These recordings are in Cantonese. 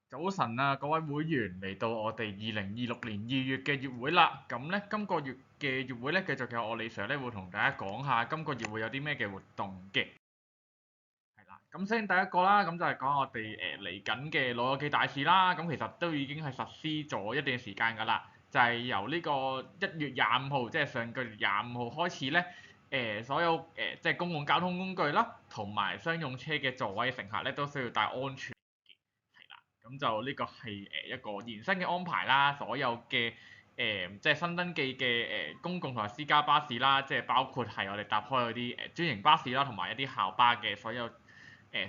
早晨啊，各位會員嚟到我哋2026年2月嘅月會啦。咁咧，今個月嘅月會咧，繼續有我李 Sir 咧會同大家講下今個月會有啲咩嘅活動嘅。係啦，咁先第一個啦，咁就係講我哋嚟緊嘅老友記大事啦。咁其實都已經係實施咗一段時間㗎啦，就係由呢個1月25號，即係上個月25號開始咧，所有即係公共交通工具啦，同埋商用車嘅座位乘客咧都需要戴安全。係啦，咁就呢個係一個延伸嘅安排啦。所有嘅即係新登記嘅公共同埋私家巴士啦，即係包括係我哋搭開嗰啲專營巴士啦，同埋一啲校巴嘅所有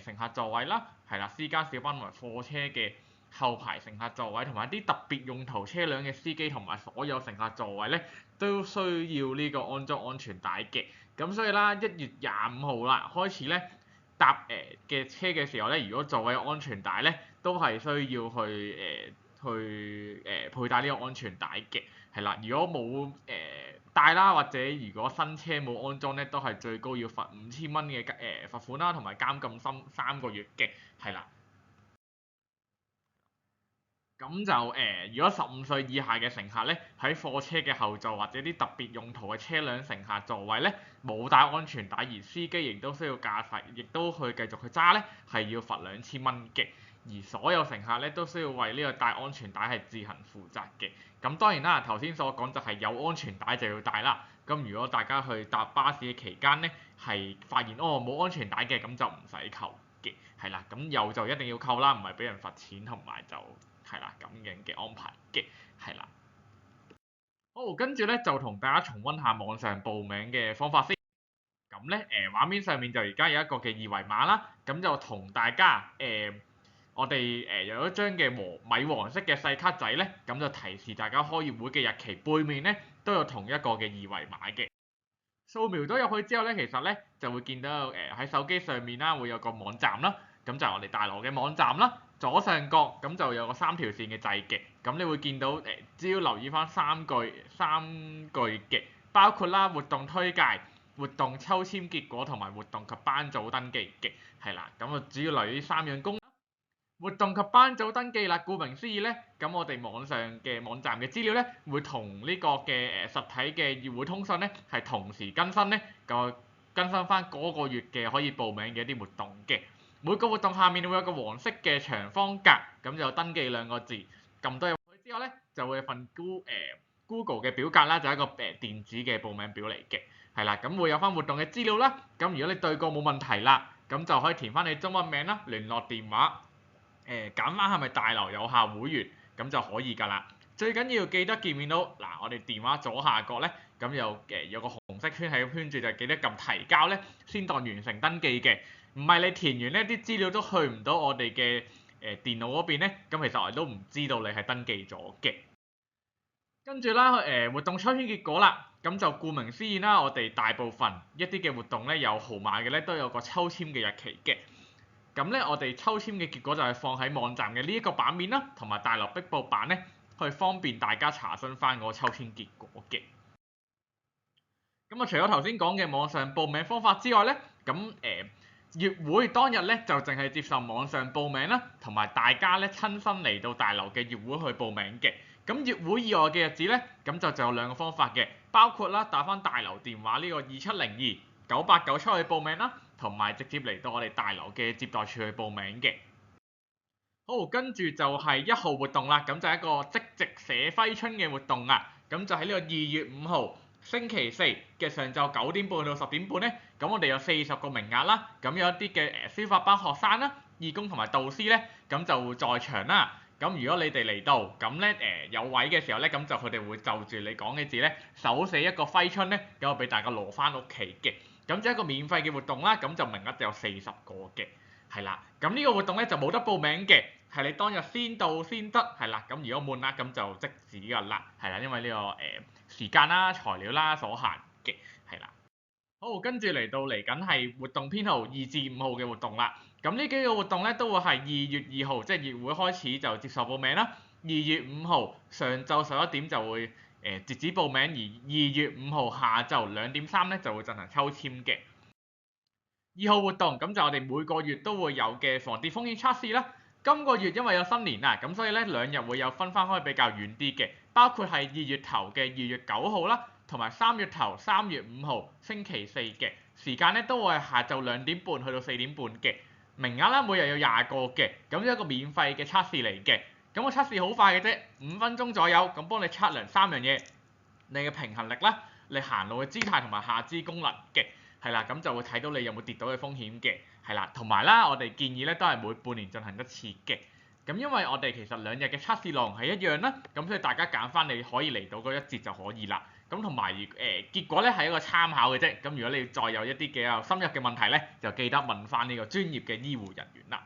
乘客座位啦，係啦，私家小巴同埋貨車嘅後排乘客座位，同埋一啲特別用途車輛嘅司機同埋所有乘客座位咧，都需要呢個安裝安全帶嘅。咁所以啦，1月25號啦開始咧，搭嘅車嘅時候咧，如果座位有安全帶咧，都係需要去佩戴呢個安全帶嘅。係啦，如果冇帶啦，或者如果新車冇安裝咧，都係最高要罰5000蚊嘅罰款啦，同埋監禁3個月嘅。係啦。咁就如果15歲以下嘅乘客咧，喺貨車嘅後座或者啲特別用途嘅車輛乘客座位咧，冇帶安全帶，而司機亦都需要駕駛，亦都去繼續去揸咧，係要罰2000蚊嘅。而所有乘客咧都需要為呢個帶安全帶係自行負責嘅。咁當然啦，頭先所講就係有安全帶就要帶啦。咁如果大家去搭巴士嘅期間咧，係發現冇安全帶嘅，咁就唔使扣嘅。係啦，咁有就一定要扣啦，唔係俾人罰錢，同埋就係啦咁樣嘅安排嘅。係啦。好，跟住咧就同大家重溫下網上報名嘅方法先。咁咧畫面上面就而家有一個嘅二維碼啦，咁就同大家我哋有一張嘅米黃色嘅細卡仔咧，咁就提示大家開業會嘅日期，背面咧都有同一個嘅二維碼嘅。掃描咗入去之後咧，其實咧就會見到喺手機上面啦，會有個網站啦，咁就係我哋大羅嘅網站啦。左上角咁就有個3條線嘅掣嘅，咁你會見到只要留意翻三句嘅，包括啦活動推介、活動抽籤結果同埋活動及班組登記嘅。係啦，咁啊主要留意呢3樣功能。活動及班組登記啦，顧名思義咧，咁我哋網上嘅網站嘅資料咧，會同呢個嘅實體嘅議會通訊咧，係同時更新咧，更新翻嗰個月嘅可以報名嘅一啲活動嘅。每個活動下面會有個黃色嘅長方格，咁就登記2個字，撳到入去之後咧，就會有份Google 嘅表格啦，就係一個電子嘅報名表嚟嘅。係啦，咁會有翻活動嘅資料啦。咁如果你對過冇問題啦，咁就可以填翻你中文名啦、聯絡電話。揀翻係咪大樓有效會員，咁就可以㗎啦。最緊要記得見面到嗱，我哋電話左下角咧，咁有個紅色圈喺圈住，就記得撳提交咧，先當完成登記嘅。唔係你填完呢啲資料都去唔到我哋嘅電腦嗰邊咧，咁其實我哋都唔知道你係登記咗嘅。跟住啦，活動抽籤結果啦，咁就顧名思義啦，我哋大部分一啲嘅活動咧有號碼嘅咧，都有個抽籤嘅日期嘅。咁咧，我哋抽籤嘅結果就係放喺網站嘅呢一個版面啦，同埋大樓壁報版咧，去方便大家查詢翻個抽籤結果嘅。咁啊，除咗頭先講嘅網上報名方法之外咧，咁月會當日咧就淨係接受網上報名啦，同埋大家咧親身嚟到大樓嘅月會去報名嘅。咁月會以外嘅日子咧，咁就有2個方法嘅，包括啦打翻大樓電話呢個27029897去報名啦。同埋直接嚟到我哋大樓嘅接待處去報名嘅。好，跟住就係1號活動啦，咁就係一個即席寫揮春嘅活動啊。咁就喺呢個2月5號星期四嘅上晝9點半到10點半咧，咁我哋有40個名額啦。咁有一啲嘅書法班學生啦、義工同埋導師咧，咁就會在場啦。咁如果你哋嚟到，咁咧有位嘅時候咧，咁就佢哋會就住你講嘅字咧，手寫一個揮春咧，咁我俾大家攞翻屋企嘅。咁就一個免費嘅活動啦，咁就名額就有40個嘅。係啦，咁呢個活動咧就冇得報名嘅，係你當日先到先得。係啦，咁如果滿額咁就即止㗎啦。係啦，因為呢個時間啦、材料啦所限嘅。係啦。好，跟住嚟緊係活動編號2至5號嘅活動啦。咁呢幾個活動咧都會係2月2號，即係月會開始就接受報名啦。2月5號上晝11點就會截止報名，而2月5號下晝2點3咧就會進行抽籤嘅。2號活動咁就我哋每個月都會有嘅防跌風險測試啦。今個月因為有新年啊，咁所以咧2日會有分翻開比較遠啲嘅，包括係2月頭嘅2月9號啦，同埋3月頭3月5號星期四嘅時間咧都會係下晝2點半去到4點半嘅，名額啦每日有20個嘅，咁一個免費嘅測試嚟嘅，咁個測試好快嘅啫，5分鐘左右，咁幫你測量3樣嘢，你嘅平衡力啦，你行路嘅姿態同埋下肢功能嘅。係啦，咁就會睇到你有冇跌倒嘅風險嘅，係啦，同埋啦，我哋建議咧都係每半年進行一次嘅，咁因為我哋其實2日嘅測試內容係一樣啦，咁所以大家揀翻你可以嚟到嗰一節就可以啦，咁同埋結果咧係一個參考嘅啫，咁如果你再有一啲比較深入嘅問題咧，就記得問翻呢個專業嘅醫護人員啦。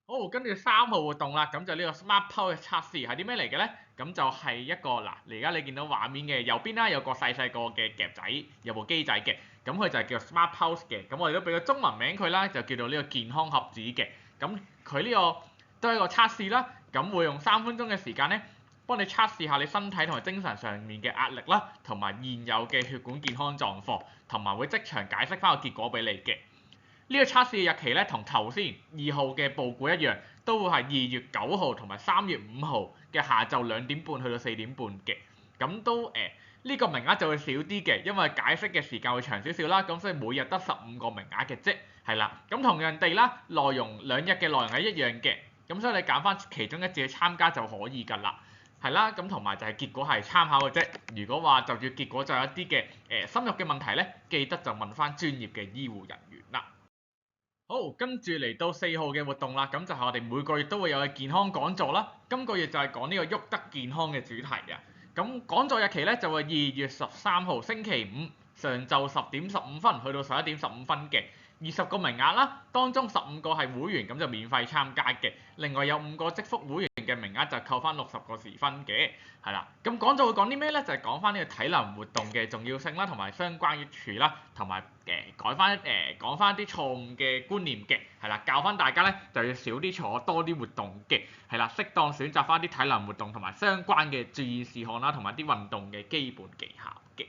好，跟住3號活動啦，咁就呢個 Smart Pulse 嘅測試係啲咩嚟嘅咧？咁就係一個嗱，而家你見到畫面嘅右邊啦，有個細細個嘅夾仔，有部機仔嘅，咁佢就係叫 Smart Pulse 嘅，咁我哋都俾個中文名佢啦，就叫做呢個健康盒子嘅，咁佢呢個都係一個測試啦，咁會用3分鐘嘅時間咧，幫你測試下你身體同埋精神上面嘅壓力啦，同埋現有嘅血管健康狀況，同埋會即場解釋翻個結果俾你嘅。呢個測試嘅日期咧，同頭先2號嘅報告一樣，都會係2月9號同埋3月5號嘅下晝2點半去到4點半嘅。咁都呢個名額就會少啲嘅，因為解釋嘅時間會長少少啦。咁所以每日得15個名額嘅啫，係啦。咁同樣地啦，內容2日嘅內容係一樣嘅。咁所以你揀翻其中一節去參加就可以㗎啦。係啦，咁同埋就係結果係參考嘅啫。如果話就住結果就有一啲嘅深入嘅問題咧，記得就問翻專業嘅醫護人員啦。好，跟住嚟到4號嘅活動啦，咁就係我哋每個月都會有嘅健康講座啦。今個月就係講呢個喐得健康嘅主題嘅。咁講座日期咧就係2月13號星期五上晝10點15分去到11點15分嘅。20個名額啦，當中15個係會員，咁就免費參加嘅。另外有5個積福會員嘅名額就扣翻60個時分嘅，係啦。咁講座會講啲咩咧？就係講翻呢個體能活動嘅重要性啦，同埋相關益處啦，同埋講翻啲錯誤嘅觀念嘅，係啦，教翻大家咧就要少啲坐，多啲活動嘅，係啦，適當選擇翻啲體能活動同埋相關嘅注意事項啦，同埋啲運動嘅基本技巧嘅。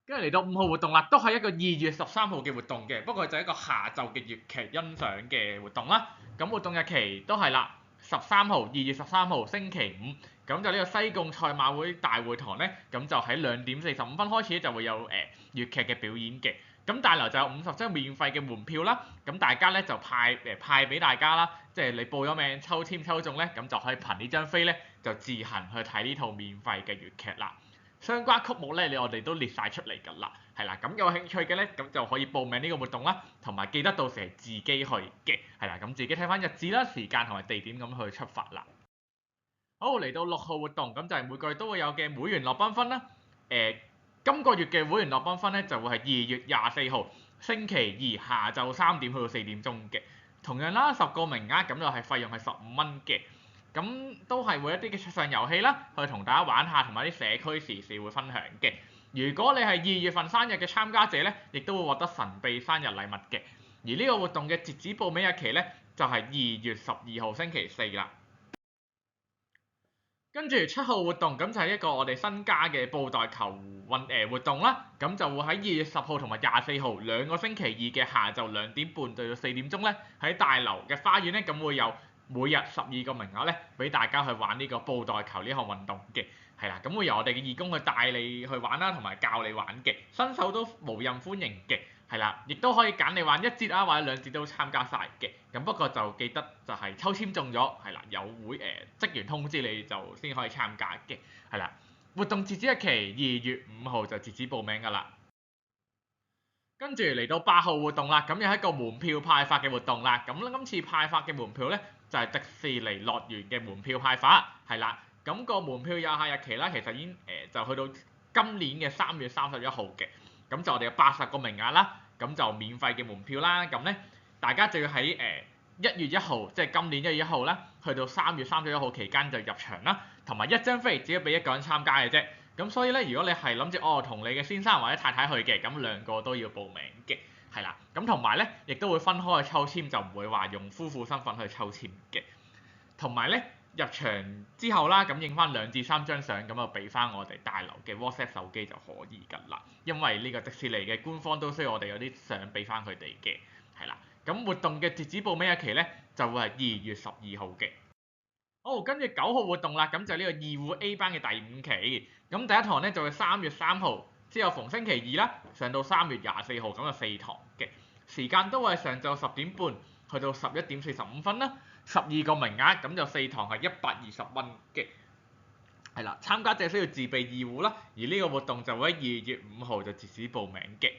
跟住嚟到5號活動啦，都係一個2月13號嘅活動嘅，不過就係一個下晝嘅粵劇欣賞嘅活動啦。咁活動日期都係啦，2月13號星期五，咁就呢個西貢賽馬會大會堂咧，咁就喺2點45分開始就會有粵劇嘅表演嘅。咁大樓就有50張免費嘅門票啦，咁大家咧就派俾大家啦，即係你報咗名抽籤抽中咧，咁就可以憑呢張飛咧就自行去睇呢套免費嘅粵劇啦。相關曲目咧，我哋都列晒出嚟㗎啦，係啦，咁有興趣嘅咧，咁就可以報名呢個活動啦，同埋記得到時係自己去嘅，係啦，咁自己睇翻日子啦、時間同埋地點咁去出發啦。好，嚟到6號活動，咁就係每個月都會有嘅會員樂繽紛啦。今個月嘅會員樂繽紛咧就會係2月24號星期二下晝3點去到4點鐘嘅，同樣啦10個名額，咁就係費用係15蚊嘅。咁都係會一啲嘅桌上遊戲啦，去同大家玩下，同埋啲社區時事會分享嘅。如果你係2月份生日嘅參加者咧，亦都會獲得神秘生日禮物嘅。而呢個活動嘅截止報名日期咧，就係2月12號星期四啦。跟住7號活動，咁就係一個我哋新加嘅布袋球活動啦。咁就會喺2月10號同埋24號2個星期二嘅下晝2點半到4點鐘咧，喺大樓嘅花園咧，咁會有每日12個名額咧，俾大家去玩呢個布袋球呢項運動嘅，係啦，咁會由我哋嘅義工去帶你去玩啦，同埋教你玩嘅，新手都無任歡迎嘅，係啦，亦都可以揀你玩1節啊或者2節都參加晒嘅，咁不過就記得就係抽籤中咗，係啦，有會職員通知你就先可以參加嘅，係啦，活動截止日期2月5號就截止報名㗎啦。跟住嚟到8號活動啦，咁又係一個門票派發嘅活動啦。咁今次派發嘅門票咧，就係迪士尼樂園嘅門票派發，係啦。咁個門票有效日期啦，其實已經就去到今年嘅3月31號嘅。咁就我哋有80個名額啦，咁就免費嘅門票啦。咁咧，大家就要喺1月1號，即係今年1月1號啦，去到3月31號期間就入場啦，同埋一張飛只要俾1個人參加嘅啫。咁所以咧，如果你係諗住同你嘅先生或者太太去嘅，咁2個都要報名嘅，係啦。咁同埋咧，亦都會分開去抽籤，就唔會話用夫婦身份去抽籤嘅。同埋咧，入場之後啦，咁影翻2至3張相，咁就俾翻我哋大樓嘅 WhatsApp 手機就可以㗎啦。因為呢個迪士尼嘅官方都需要我哋有啲相俾翻佢哋嘅，係啦。咁活動嘅截止報名日期咧就會係2月12號嘅。好，跟住9號活動啦，咁就係呢個二胡 A 班嘅第5期。咁第一堂咧就係3月3號，之後逢星期二啦，上到3月24號，咁就4堂嘅。時間都係上晝10點半去到11點45分啦。12個名額，咁就4堂係120蚊嘅。係啦，參加者需要自備二胡啦，而呢個活動就會喺2月5號就截止報名嘅。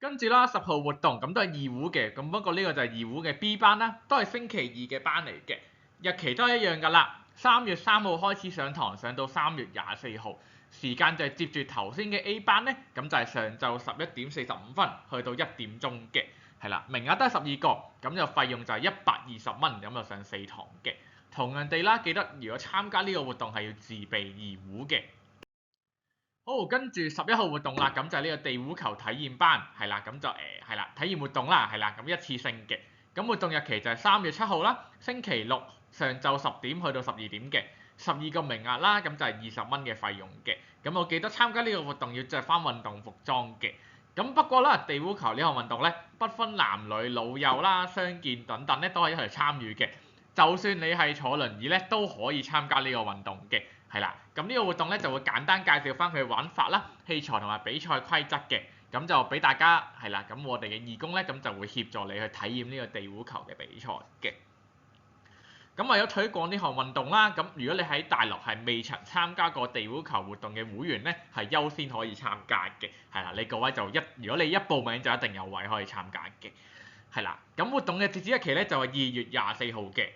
跟住啦，10號活動咁都係二胡嘅，咁不過呢個就係二胡嘅 B 班啦，都係星期2嘅班嚟嘅，日期都係一樣㗎啦。3月3號開始上堂，上到3月24號，時間就係接住頭先嘅 A 班咧，咁就係上晝11點45分去到1點鐘嘅，係啦，名額得12個，咁就費用就係120蚊，咁就上4堂嘅。同樣地啦，記得如果參加呢個活動係要自備二胡嘅。好，跟住11號活動啦，咁就係呢個地壺球體驗班，係啦，咁就係啦，體驗活動啦，係啦，咁一次性嘅。咁活動日期就係3月7號啦，星期六上晝10點去到12點嘅，12個名額啦，咁就係20蚊嘅費用嘅。咁我記得參加呢個活動要着翻運動服裝嘅。咁不過啦，地壺球呢項運動咧，不分男女老幼啦、傷健等等咧，都可以一齊參與嘅。就算你係坐輪椅咧，都可以參加呢個運動嘅。係啦，咁呢個活動咧就會簡單介紹翻佢玩法啦、器材同埋比賽規則嘅，咁就俾大家係啦，咁我哋嘅義工咧咁就會協助你去體驗呢個地壺球嘅比賽嘅。咁為咗推廣呢項運動啦，咁如果你喺大陸係未曾參加過地壺球活動嘅會員咧，係優先可以參加嘅，係啦，你個位就如果你一報名就一定有位可以參加嘅，係啦，咁活動嘅截止日期咧就係2月24號嘅。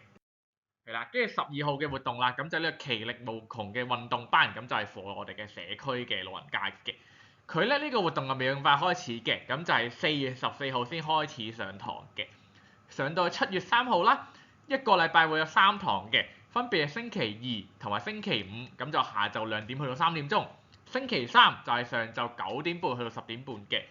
係啦，跟住12號嘅活動啦，咁就呢個其力無窮嘅運動班，咁就係 for 我哋嘅社區嘅老人家嘅。佢咧呢個活動係未咁快開始嘅，咁就係4月14號先開始上堂嘅，上到7月3號啦，一個禮拜會有3堂嘅，分別係星期2同埋星期5，咁就下晝2點去到3點鐘，星期3就係上晝9點半去到10點半嘅。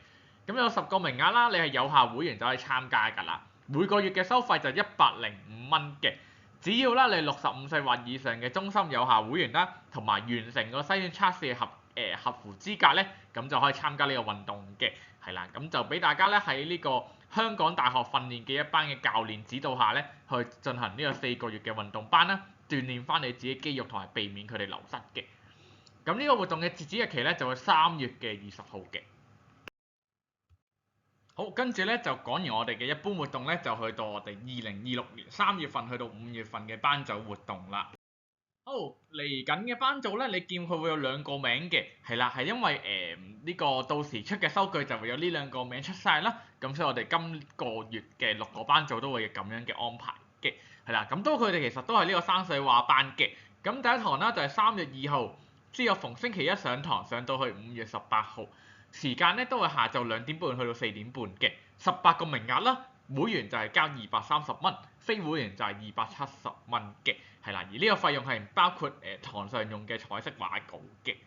咁有10個名額啦，你係有效會員就可以參加㗎啦，每個月嘅收費就105蚊嘅。只要啦，你65歲或以上嘅終身有效會員啦，同埋完成個篩選測試合乎資格咧，咁就可以參加呢個運動嘅，係啦，咁就俾大家咧喺呢個香港大學訓練嘅一班嘅教練指導下咧，去進行呢個4個月嘅運動班啦，鍛鍊翻你自己肌肉同埋避免佢哋流失嘅。咁呢個活動嘅截止日期咧就係3月20號嘅。好，跟住咧就講完我哋嘅一般活動咧，就去到我哋2026年3月份去到5月份嘅班組活動啦。好，嚟緊嘅班組咧，你見佢會有2個名嘅，係啦，係因為呢個到時出嘅收據就會有呢2個名出晒啦，咁所以我哋今個月嘅6個班組都會有咁樣嘅安排嘅，係啦，咁佢哋其實都係呢個山水畫班嘅，咁第一堂啦就係3月2號，之後逢星期一上堂，上到去5月18號。時間咧都係下晝2點半去到4點半嘅，18個名額啦，會員就係交230蚊，非會員就係270蚊嘅，係啦，而呢個費用係唔包括堂上用嘅彩色畫稿嘅。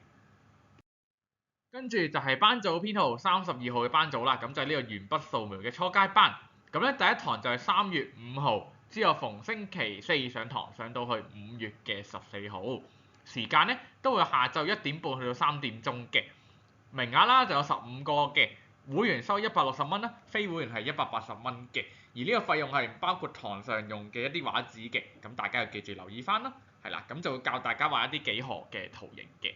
跟住就係班組編號32號嘅班組啦，咁就係呢個鉛筆素描嘅初階班，咁咧第一堂就係3月5號，之後逢星期4上堂，上到去5月14號，時間咧都會下晝1點半去到3點鐘嘅。名額啦就有15個嘅，會員收160蚊啦，非會員係180蚊嘅，而呢個費用係唔包括堂上用嘅一啲畫紙嘅，咁大家要記住留意翻啦，係啦，咁就會教大家畫一啲幾何嘅圖形嘅。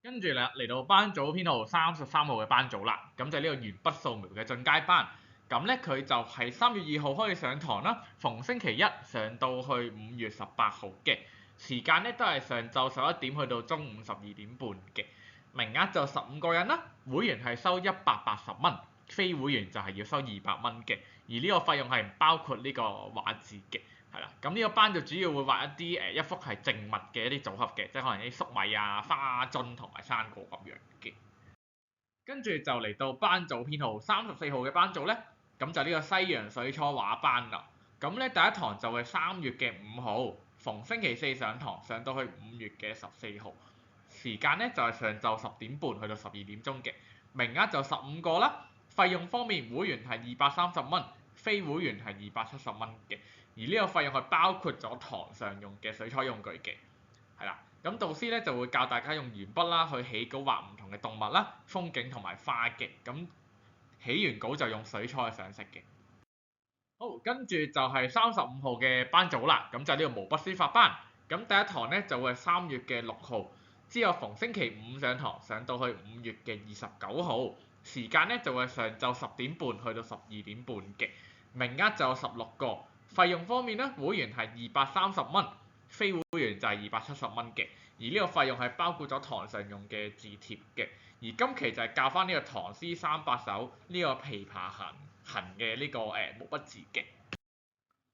跟住啦，嚟到班組編號33號嘅班組啦，咁就係呢個鉛筆素描嘅進階班，咁咧佢就係3月2號開始上堂啦，逢星期一上到去5月18號嘅，時間咧都係上晝11點去到中午12點半嘅。名額就15個人啦，會員係收180蚊，非會員就係要收200蚊嘅，而呢個費用係唔包括呢個畫紙嘅，係啦，咁呢個班就主要會畫一啲一幅係靜物嘅一啲組合嘅，即係可能啲粟米啊、花樽同埋生果咁樣嘅。跟住就嚟到班組編號34號嘅班組咧，咁就呢個西洋水彩畫班啦。咁咧第一堂就係3月5號，逢星期4上堂，上到去5月14號。時間咧就係上晝10點半去到12點鐘嘅，名額就15個啦。費用方面，會員係230蚊，非會員係270蚊嘅，而呢個費用係包括咗堂上用嘅水彩用具嘅，係啦。咁導師咧就會教大家用鉛筆啦去起稿畫唔同嘅動物啦、風景同埋花嘅，咁起完稿就用水菜上色嘅。好，跟住就係35號嘅班組啦，咁就係呢個毛筆書法班。咁第一堂咧就會係3月嘅6號，之後逢星期五上堂，上到去5月嘅29號。時間咧就會係上晝10點半去到12點半嘅，名額就有16個。費用方面咧，會員係230蚊，非會員就係270蚊嘅。而呢個費用係包括咗堂上用嘅字帖嘅。而今期就係教翻呢個唐詩三百首呢個琵琶行嘅呢個毛筆字嘅。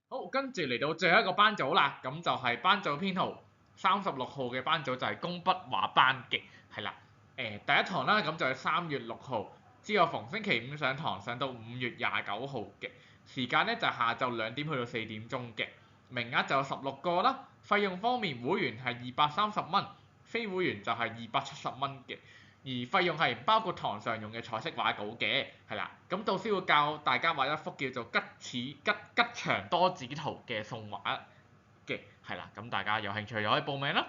好，跟住嚟到最後一個班組啦，咁就係班組編號36號嘅班組就係工筆畫班嘅，係啦。第一堂啦，咁就係3月6號，之後逢星期五上堂，上到5月29號嘅。時間咧就係下晝2點去到4點鐘嘅，名額就有16個啦。費用方面，會員係230蚊，非會員就係270蚊嘅。而費用係唔包括堂上用嘅彩色畫稿嘅，係啦。咁導師會教大家畫一幅叫做吉祥多子圖嘅送畫嘅，係啦。咁大家有興趣就可以報名啦。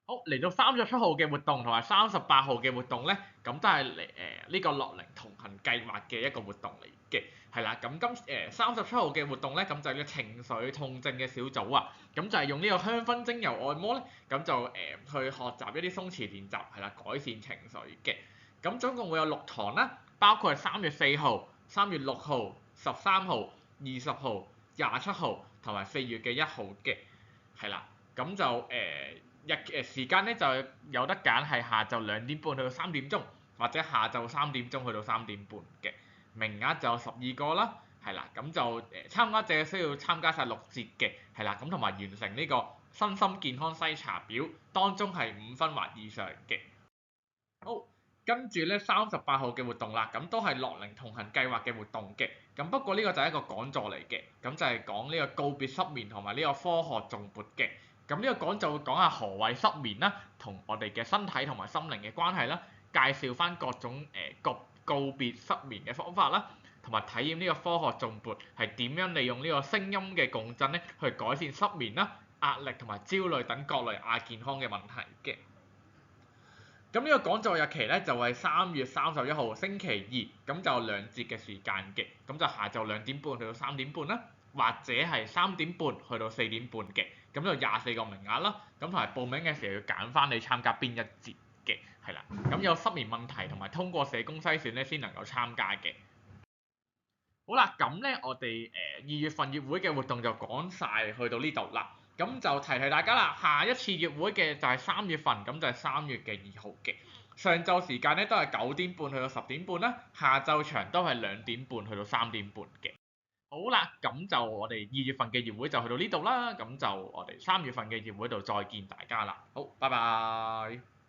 好，嚟到3月7號嘅活動同埋38號嘅活動咧，咁都係呢個樂齡同行計劃嘅一個活動嚟嘅，係啦。咁37號嘅活動咧，咁就係呢個情緒痛症嘅小組啊，咁就係用呢個香薰精油按摩咧，咁就去學習一啲鬆弛練習，係啦，改善情緒嘅。咁總共會有6堂啦，包括係3月4號、3月6號、13號、20號、27號同埋4月嘅1號嘅，係啦。咁就時間咧就有得揀係下晝2點半去到3點鐘，或者下晝3點鐘去到3點半嘅，名額就有12個啦，係啦。咁就參加者需要參加晒6節嘅，係啦。咁同埋完成呢個身心健康篩查表，當中係5分或以上嘅。好，跟住咧38號嘅活動啦，咁都係樂齡同行計劃嘅活動嘅，咁不過呢個就係一個講座嚟嘅，咁就係講呢個告別失眠同埋呢個科學頌缽嘅。咁呢個講座會講下何謂失眠啦，同我哋嘅身體同埋心靈嘅關係啦，介紹翻各種告別失眠嘅方法啦，同埋體驗呢個科學頌缽係點樣利用呢個聲音嘅共振咧，去改善失眠啦、壓力同埋焦慮等各類亞健康嘅問題嘅。咁呢個講座日期咧就係3月31號星期二，咁就2節嘅時間嘅，咁就下晝2點半去到3點半啦，或者係3點半去到4點半嘅，咁就24個名額啦。咁同埋報名嘅時候要揀翻你參加邊一節嘅，係啦。咁有失眠問題同埋通過社工篩選咧先能夠參加嘅。好啦，咁咧我哋2月份月會嘅活動就講晒去到呢度啦。咁就提提大家啦，下一次月會嘅就係3月份，咁就係3月嘅2號嘅。上晝時間咧都係9點半去到10點半啦，下晝場都係2點半去到3點半嘅。好啦，咁就我哋2月份嘅月會就去到呢度啦，咁就我哋3月份嘅月會度再見大家啦。好，拜拜。